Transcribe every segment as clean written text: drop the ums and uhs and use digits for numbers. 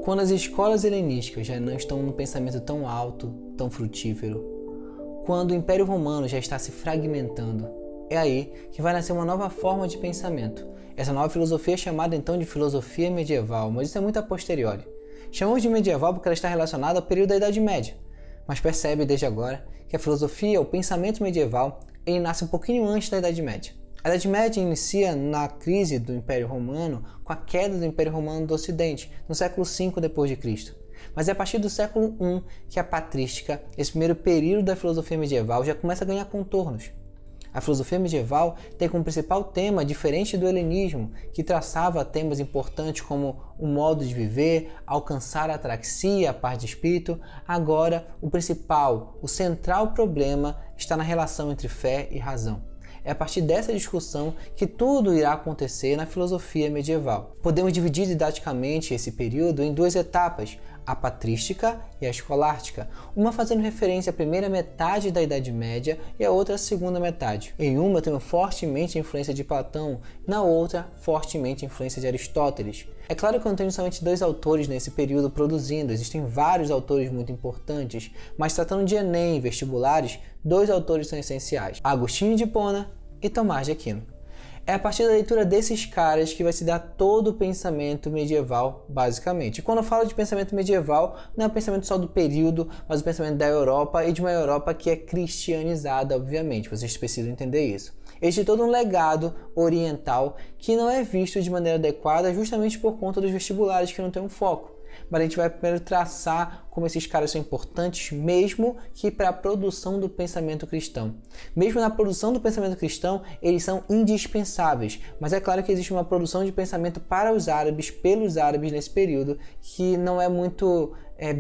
Quando as escolas helenísticas já não estão num pensamento tão alto, tão frutífero, quando o Império Romano já está se fragmentando, é aí que vai nascer uma nova forma de pensamento. Essa nova filosofia é chamada então de filosofia medieval, mas isso é muito a posteriori. Chamamos de medieval porque ela está relacionada ao período da Idade Média. Mas percebe desde agora que a filosofia, o pensamento medieval, ele nasce um pouquinho antes da Idade Média. A Idade Média inicia na crise do Império Romano, com a queda do Império Romano do Ocidente, no século V d.C. Mas é a partir do século I que a patrística, esse primeiro período da filosofia medieval, já começa a ganhar contornos. A filosofia medieval tem como principal tema, diferente do helenismo, que traçava temas importantes como o modo de viver, alcançar a ataraxia, a paz de espírito. Agora, o principal, o central problema está na relação entre fé e razão. É a partir dessa discussão que tudo irá acontecer na filosofia medieval. Podemos dividir didaticamente esse período em duas etapas, a patrística e a escolástica, uma fazendo referência à primeira metade da Idade Média e a outra à segunda metade. Em uma temos fortemente a influência de Platão, na outra fortemente a influência de Aristóteles. É claro que eu não tenho somente dois autores nesse período produzindo, existem vários autores muito importantes, mas tratando de Enem e vestibulares, dois autores são essenciais, Agostinho de Hipona e Tomás de Aquino. É a partir da leitura desses caras que vai se dar todo o pensamento medieval, basicamente. E quando eu falo de pensamento medieval, não é o pensamento só do período, mas o pensamento da Europa e de uma Europa que é cristianizada, obviamente. Vocês precisam entender isso. Existe todo um legado oriental que não é visto de maneira adequada justamente por conta dos vestibulares que não tem um foco. Mas a gente vai primeiro traçar como esses caras são importantes mesmo que para a produção do pensamento cristão. Mesmo na produção do pensamento cristão, eles são indispensáveis. Mas é claro que existe uma produção de pensamento para os árabes, pelos árabes nesse período, que não é muito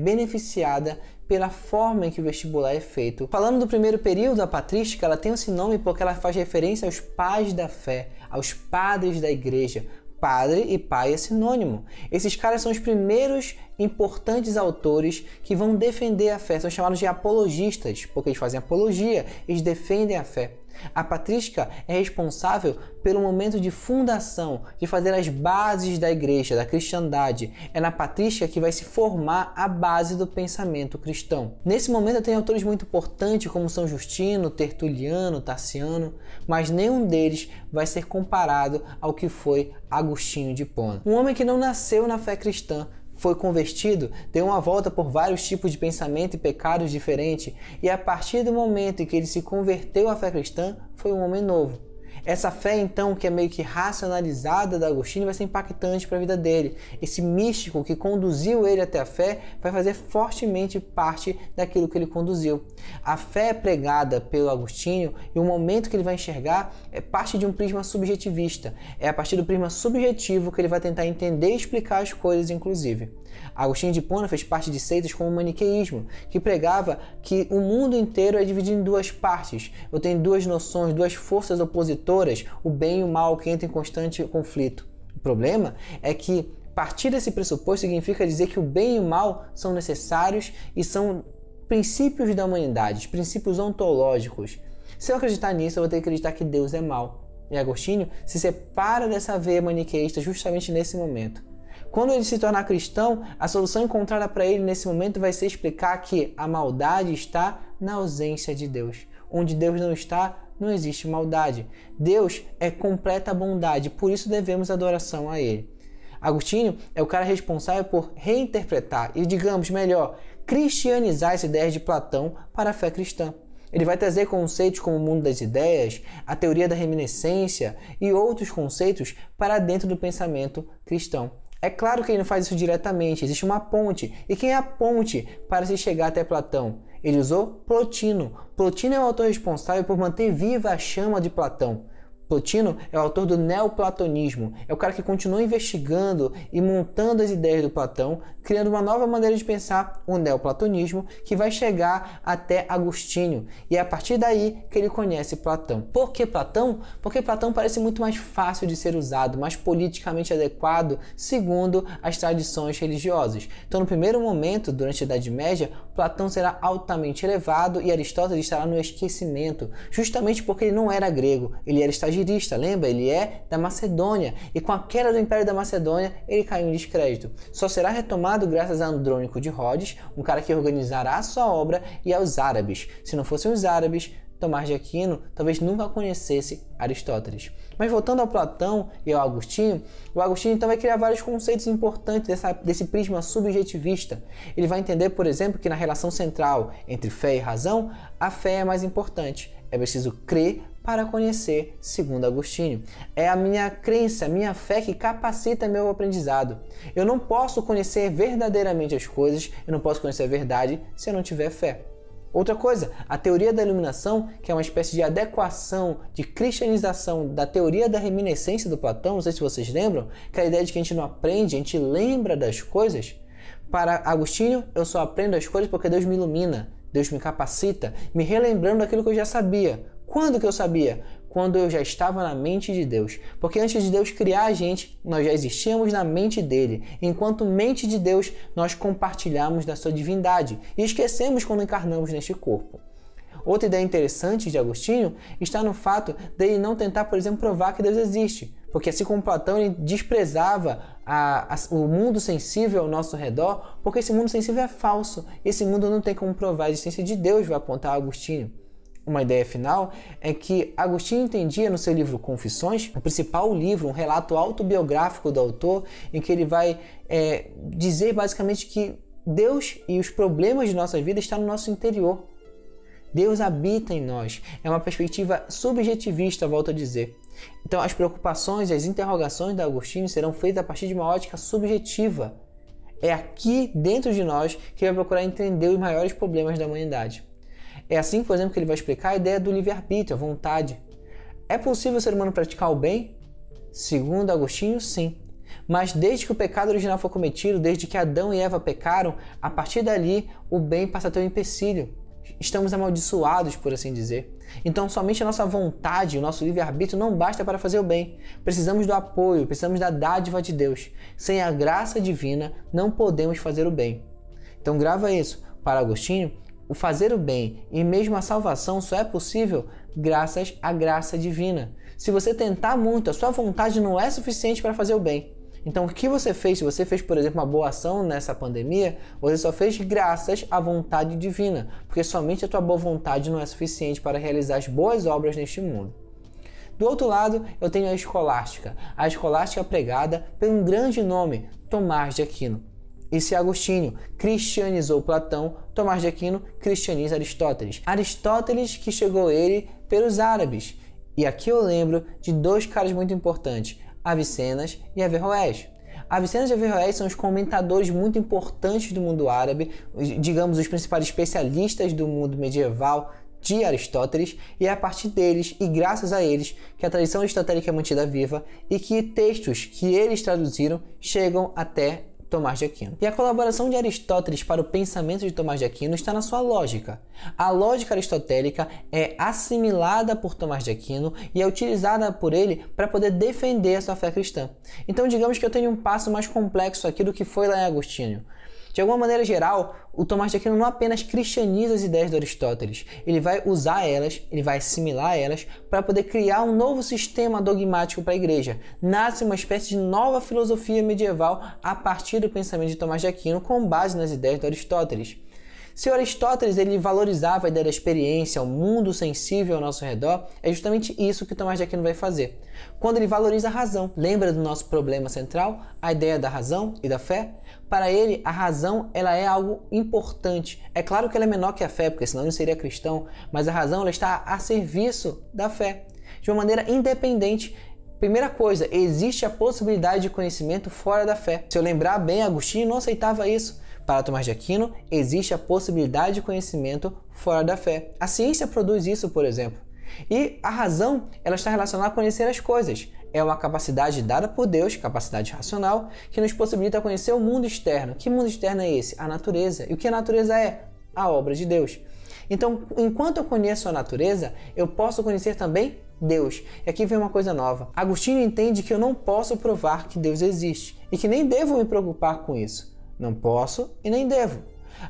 beneficiada pela forma em que o vestibular é feito. Falando do primeiro período, a patrística, ela tem esse nome porque ela faz referência aos pais da fé, aos padres da igreja. Padre e pai é sinônimo. Esses caras são os primeiros importantes autores que vão defender a fé. São chamados de apologistas, porque eles fazem apologia, eles defendem a fé. A patrística é responsável pelo momento de fundação, de fazer as bases da igreja, da cristandade. É na patrística que vai se formar a base do pensamento cristão. Nesse momento tem autores muito importantes como São Justino, Tertuliano, Tassiano, mas nenhum deles vai ser comparado ao que foi Agostinho de Hipona. Um homem que não nasceu na fé cristã, foi convertido, deu uma volta por vários tipos de pensamento e pecados diferentes, e a partir do momento em que ele se converteu à fé cristã, foi um homem novo. Essa fé, então, que é meio que racionalizada da Agostinho, vai ser impactante para a vida dele. Esse místico que conduziu ele até a fé vai fazer fortemente parte daquilo que ele conduziu. A fé pregada pelo Agostinho e o momento que ele vai enxergar é parte de um prisma subjetivista. É a partir do prisma subjetivo que ele vai tentar entender e explicar as coisas, inclusive. Agostinho de Hipona fez parte de seitas como o maniqueísmo, que pregava que o mundo inteiro é dividido em duas partes. Eu tenho duas noções, duas forças opositoras, o bem e o mal, que entram em constante conflito. O problema é que partir desse pressuposto significa dizer que o bem e o mal são necessários e são princípios da humanidade, princípios ontológicos. Se eu acreditar nisso, eu vou ter que acreditar que Deus é mal. E Agostinho se separa dessa veia maniqueísta justamente nesse momento. Quando ele se tornar cristão, a solução encontrada para ele nesse momento vai ser explicar que a maldade está na ausência de Deus. Onde Deus não está, não existe maldade. Deus é completa bondade, por isso devemos adoração a Ele. Agostinho é o cara responsável por reinterpretar e, digamos melhor, cristianizar essa ideia de Platão para a fé cristã. Ele vai trazer conceitos como o mundo das ideias, a teoria da reminiscência e outros conceitos para dentro do pensamento cristão. É claro que ele não faz isso diretamente, existe uma ponte. E quem é a ponte para se chegar até Platão? Ele usou Plotino. Plotino é o autor responsável por manter viva a chama de Platão. Plotino é o autor do neoplatonismo, é o cara que continua investigando e montando as ideias do Platão, criando uma nova maneira de pensar o neoplatonismo que vai chegar até Agostinho. E é a partir daí que ele conhece Platão. Por que Platão? Porque Platão parece muito mais fácil de ser usado, mais politicamente adequado, segundo as tradições religiosas. Então, no primeiro momento, durante a Idade Média, Platão será altamente elevado e Aristóteles estará no esquecimento, justamente porque ele não era grego, ele era estagiário magirista, lembra? Ele é da Macedônia, e com a queda do Império da Macedônia, ele caiu em descrédito. Só será retomado graças a Andrônico de Rhodes, um cara que organizará a sua obra, e aos árabes. Se não fossem os árabes, Tomás de Aquino talvez nunca conhecesse Aristóteles. Mas voltando ao Platão e ao Agostinho, o Agostinho então vai criar vários conceitos importantes desse prisma subjetivista. Ele vai entender, por exemplo, que na relação central entre fé e razão, a fé é mais importante. É preciso crer para conhecer, segundo Agostinho. É a minha crença, a minha fé que capacita meu aprendizado. Eu não posso conhecer verdadeiramente as coisas, eu não posso conhecer a verdade se eu não tiver fé. Outra coisa, a teoria da iluminação, que é uma espécie de adequação, de cristianização da teoria da reminiscência do Platão, não sei se vocês lembram, que é a ideia de que a gente não aprende, a gente lembra das coisas. Para Agostinho, eu só aprendo as coisas porque Deus me ilumina, Deus me capacita, me relembrando daquilo que eu já sabia. Quando que eu sabia? Quando eu já estava na mente de Deus. Porque antes de Deus criar a gente, nós já existíamos na mente dele. Enquanto mente de Deus, nós compartilhamos da sua divindade e esquecemos quando encarnamos neste corpo. Outra ideia interessante de Agostinho está no fato dele não tentar, por exemplo, provar que Deus existe. Porque assim como Platão, ele desprezava o mundo sensível ao nosso redor, porque esse mundo sensível é falso. Esse mundo não tem como provar a existência de Deus, vai apontar Agostinho. Uma ideia final é que Agostinho entendia no seu livro Confissões, o principal livro, um relato autobiográfico do autor, em que ele vai dizer basicamente que Deus e os problemas de nossa vida estão no nosso interior. Deus habita em nós. É uma perspectiva subjetivista, volto a dizer. Então as preocupações e as interrogações de Agostinho serão feitas a partir de uma ótica subjetiva. É aqui dentro de nós que ele vai procurar entender os maiores problemas da humanidade. É assim, por exemplo, que ele vai explicar a ideia do livre-arbítrio, a vontade. É possível o ser humano praticar o bem? Segundo Agostinho, sim. Mas desde que o pecado original foi cometido, desde que Adão e Eva pecaram, a partir dali o bem passa a ter um empecilho. Estamos amaldiçoados, por assim dizer. Então somente a nossa vontade, o nosso livre-arbítrio não basta para fazer o bem. Precisamos do apoio, precisamos da dádiva de Deus. Sem a graça divina não podemos fazer o bem. Então grava isso. Para Agostinho, o fazer o bem e mesmo a salvação só é possível graças à graça divina. Se você tentar muito, a sua vontade não é suficiente para fazer o bem. Então o que você fez? Se você fez, por exemplo, uma boa ação nessa pandemia, você só fez graças à vontade divina, porque somente a tua boa vontade não é suficiente para realizar as boas obras neste mundo. Do outro lado, eu tenho a escolástica pregada por um grande nome, Tomás de Aquino. E se Agostinho cristianizou Platão, Tomás de Aquino cristianiza Aristóteles. Aristóteles que chegou a ele pelos árabes. E aqui eu lembro de dois caras muito importantes, Avicennas e Averroés. Avicennas e Averroés são os comentadores muito importantes do mundo árabe, digamos os principais especialistas do mundo medieval de Aristóteles, e é a partir deles e graças a eles que a tradição aristotélica é mantida viva e que textos que eles traduziram chegam até Tomás de Aquino. E a colaboração de Aristóteles para o pensamento de Tomás de Aquino está na sua lógica. A lógica aristotélica é assimilada por Tomás de Aquino e é utilizada por ele para poder defender a sua fé cristã. Então digamos que eu tenho um passo mais complexo aqui do que foi lá em Agostinho. De alguma maneira geral, o Tomás de Aquino não apenas cristianiza as ideias de Aristóteles, ele vai usar elas, ele vai assimilar elas para poder criar um novo sistema dogmático para a igreja. Nasce uma espécie de nova filosofia medieval a partir do pensamento de Tomás de Aquino com base nas ideias de Aristóteles. Se o Aristóteles ele valorizava a ideia da experiência, o mundo sensível ao nosso redor, é justamente isso que o Tomás de Aquino vai fazer. Quando ele valoriza a razão, lembra do nosso problema central, a ideia da razão e da fé? Para ele, a razão ela é algo importante. É claro que ela é menor que a fé, porque senão ele seria cristão, mas a razão ela está a serviço da fé, de uma maneira independente. Primeira coisa, existe a possibilidade de conhecimento fora da fé. Se eu lembrar bem, Agostinho não aceitava isso. Para Tomás de Aquino, existe a possibilidade de conhecimento fora da fé. A ciência produz isso, por exemplo. E a razão, ela está relacionada a conhecer as coisas. É uma capacidade dada por Deus, capacidade racional, que nos possibilita conhecer o mundo externo. Que mundo externo é esse? A natureza. E o que a natureza é? A obra de Deus. Então, enquanto eu conheço a natureza, eu posso conhecer também Deus. E aqui vem uma coisa nova. Agostinho entende que eu não posso provar que Deus existe e que nem devo me preocupar com isso. Não posso e nem devo.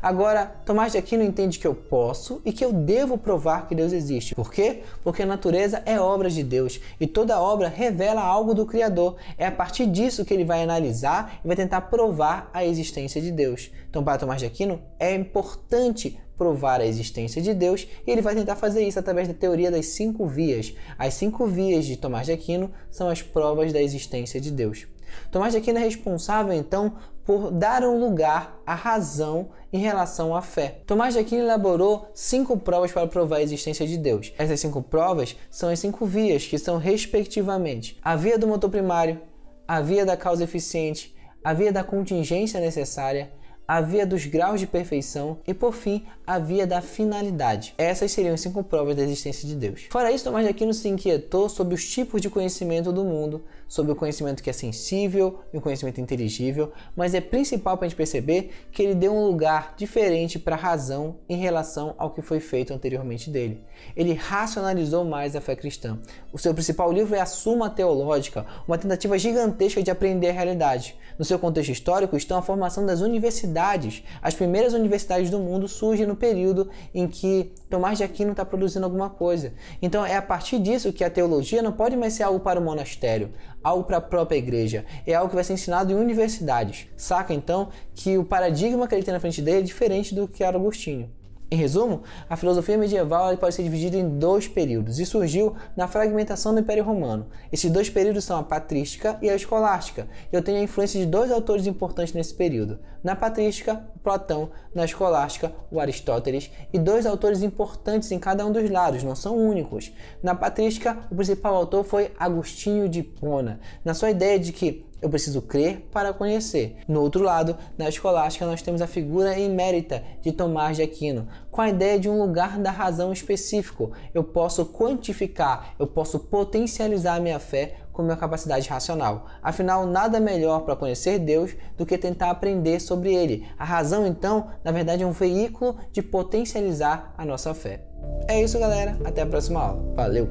Agora, Tomás de Aquino entende que eu posso e que eu devo provar que Deus existe. Por quê? Porque a natureza é obra de Deus e toda obra revela algo do Criador. É a partir disso que ele vai analisar e vai tentar provar a existência de Deus. Então, para Tomás de Aquino, é importante provar a existência de Deus e ele vai tentar fazer isso através da teoria das 5 vias. As 5 vias de Tomás de Aquino são as provas da existência de Deus. Tomás de Aquino é responsável, então, por dar um lugar à razão em relação à fé. Tomás de Aquino elaborou 5 provas para provar a existência de Deus. Essas 5 provas são as 5 vias, que são, respectivamente, a via do motor primário, a via da causa eficiente, a via da contingência necessária, a via dos graus de perfeição e, por fim, a via da finalidade. Essas seriam as 5 provas da existência de Deus. Fora isso, Tomás de Aquino se inquietou sobre os tipos de conhecimento do mundo, sobre o conhecimento que é sensível e o conhecimento inteligível, mas é principal para a gente perceber que ele deu um lugar diferente para a razão em relação ao que foi feito anteriormente dele. Ele racionalizou mais a fé cristã. O seu principal livro é a Suma Teológica, uma tentativa gigantesca de aprender a realidade. No seu contexto histórico estão a formação das universidades. As primeiras universidades do mundo surgem no período em que Tomás de Aquino está produzindo alguma coisa. Então é a partir disso que a teologia não pode mais ser algo para o monastério, algo para a própria igreja. É algo que vai ser ensinado em universidades. Saca então que o paradigma que ele tem na frente dele é diferente do que era Agostinho. Em resumo, a filosofia medieval pode ser dividida em 2 períodos e surgiu na fragmentação do Império Romano. Esses 2 períodos são a patrística e a escolástica. Eu tenho a influência de 2 autores importantes nesse período. Na patrística, Platão; na escolástica, o Aristóteles, e 2 autores importantes em cada um dos lados, não são únicos. Na patrística, o principal autor foi Agostinho de Hipona, na sua ideia de que eu preciso crer para conhecer. No outro lado, na escolástica, nós temos a figura emérita de Tomás de Aquino, com a ideia de um lugar da razão específico. Eu posso quantificar, eu posso potencializar a minha fé com minha capacidade racional. Afinal, nada melhor para conhecer Deus do que tentar aprender sobre Ele. A razão, então, na verdade, é um veículo de potencializar a nossa fé. É isso, galera. Até a próxima aula. Valeu!